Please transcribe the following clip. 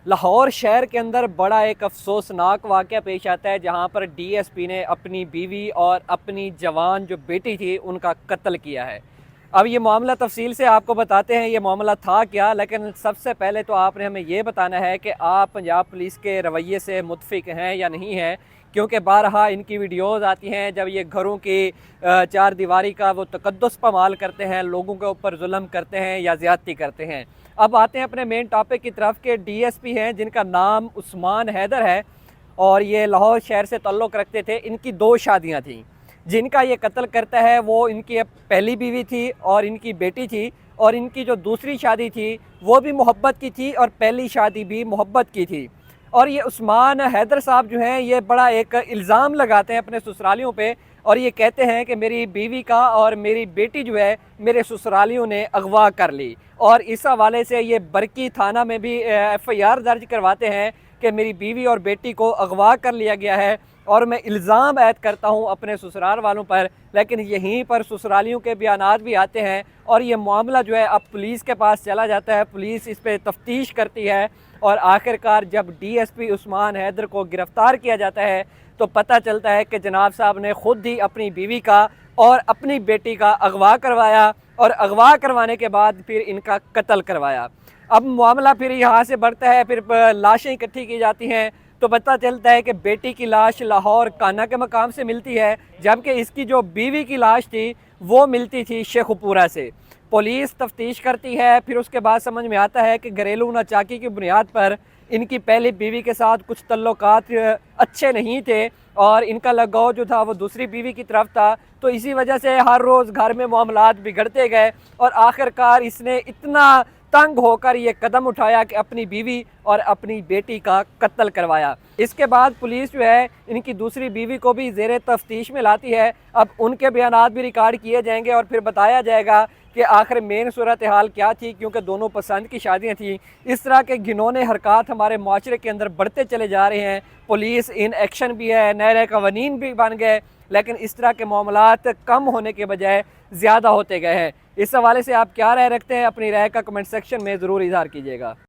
لاہور شہر کے اندر بڑا ایک افسوسناک واقعہ پیش آتا ہے جہاں پر ڈی ایس پی نے اپنی بیوی اور اپنی جوان جو بیٹی تھی ان کا قتل کیا ہے۔ اب یہ معاملہ تفصیل سے آپ کو بتاتے ہیں یہ معاملہ تھا کیا، لیکن سب سے پہلے تو آپ نے ہمیں یہ بتانا ہے کہ آپ پنجاب پولیس کے رویے سے متفق ہیں یا نہیں ہیں، کیونکہ بارہا ان کی ویڈیوز آتی ہیں جب یہ گھروں کی چار دیواری کا وہ تقدس پامال کرتے ہیں، لوگوں کے اوپر ظلم کرتے ہیں یا زیادتی کرتے ہیں۔ اب آتے ہیں اپنے مین ٹاپک کی طرف کہ ڈی ایس پی ہیں جن کا نام عثمان حیدر ہے اور یہ لاہور شہر سے تعلق رکھتے تھے۔ ان کی 2 شادیاں تھیں، جن کا یہ قتل کرتا ہے وہ ان کی پہلی بیوی تھی اور ان کی بیٹی تھی، اور ان کی جو دوسری شادی تھی وہ بھی محبت کی تھی اور پہلی شادی بھی محبت کی تھی۔ اور یہ عثمان حیدر صاحب جو ہیں یہ بڑا ایک الزام لگاتے ہیں اپنے سسرالیوں پہ، اور یہ کہتے ہیں کہ میری بیوی کا اور میری بیٹی جو ہے میرے سسرالیوں نے اغوا کر لی، اور اس حوالے سے یہ برکی تھانہ میں بھی ایف آئی آر درج کرواتے ہیں کہ میری بیوی اور بیٹی کو اغوا کر لیا گیا ہے اور میں الزام عائد کرتا ہوں اپنے سسرال والوں پر۔ لیکن یہیں پر سسرالیوں کے بیانات بھی آتے ہیں اور یہ معاملہ جو ہے اب پولیس کے پاس چلا جاتا ہے، پولیس اس پہ تفتیش کرتی ہے، اور آخرکار جب ڈی ایس پی عثمان حیدر کو گرفتار کیا جاتا ہے تو پتہ چلتا ہے کہ جناب صاحب نے خود ہی اپنی بیوی کا اور اپنی بیٹی کا اغوا کروایا، اور اغوا کروانے کے بعد پھر ان کا قتل کروایا۔ اب معاملہ پھر یہاں سے بڑھتا ہے، پھر لاشیں اکٹھی کی جاتی ہیں تو پتہ چلتا ہے کہ بیٹی کی لاش لاہور کانا کے مقام سے ملتی ہے، جبکہ اس کی جو بیوی کی لاش تھی وہ ملتی تھی شیخو پورہ سے۔ پولیس تفتیش کرتی ہے، پھر اس کے بعد سمجھ میں آتا ہے کہ گھریلو ناچاکی کی بنیاد پر ان کی پہلی بیوی کے ساتھ کچھ تعلقات اچھے نہیں تھے اور ان کا لگاؤ جو تھا وہ دوسری بیوی کی طرف تھا، تو اسی وجہ سے ہر روز گھر میں معاملات بگڑتے گئے، اور آخرکار اس نے اتنا تنگ ہو کر یہ قدم اٹھایا کہ اپنی بیوی اور اپنی بیٹی کا قتل کروایا۔ اس کے بعد پولیس جو ہے ان کی دوسری بیوی کو بھی زیر تفتیش میں لاتی ہے، اب ان کے بیانات بھی ریکارڈ کیے جائیں گے اور پھر بتایا جائے گا کہ آخر مین صورتحال کیا تھی، کیونکہ دونوں پسند کی شادیاں تھیں۔ اس طرح کے گھنونے حرکات ہمارے معاشرے کے اندر بڑھتے چلے جا رہے ہیں، پولیس ان ایکشن بھی ہے، نئے نئے قوانین بھی بن گئے، لیکن اس طرح کے معاملات کم ہونے کے بجائے زیادہ ہوتے گئے ہیں۔ اس حوالے سے آپ کیا رائے رکھتے ہیں؟ اپنی رائے کا کمنٹ سیکشن میں ضرور اظہار کیجیے گا۔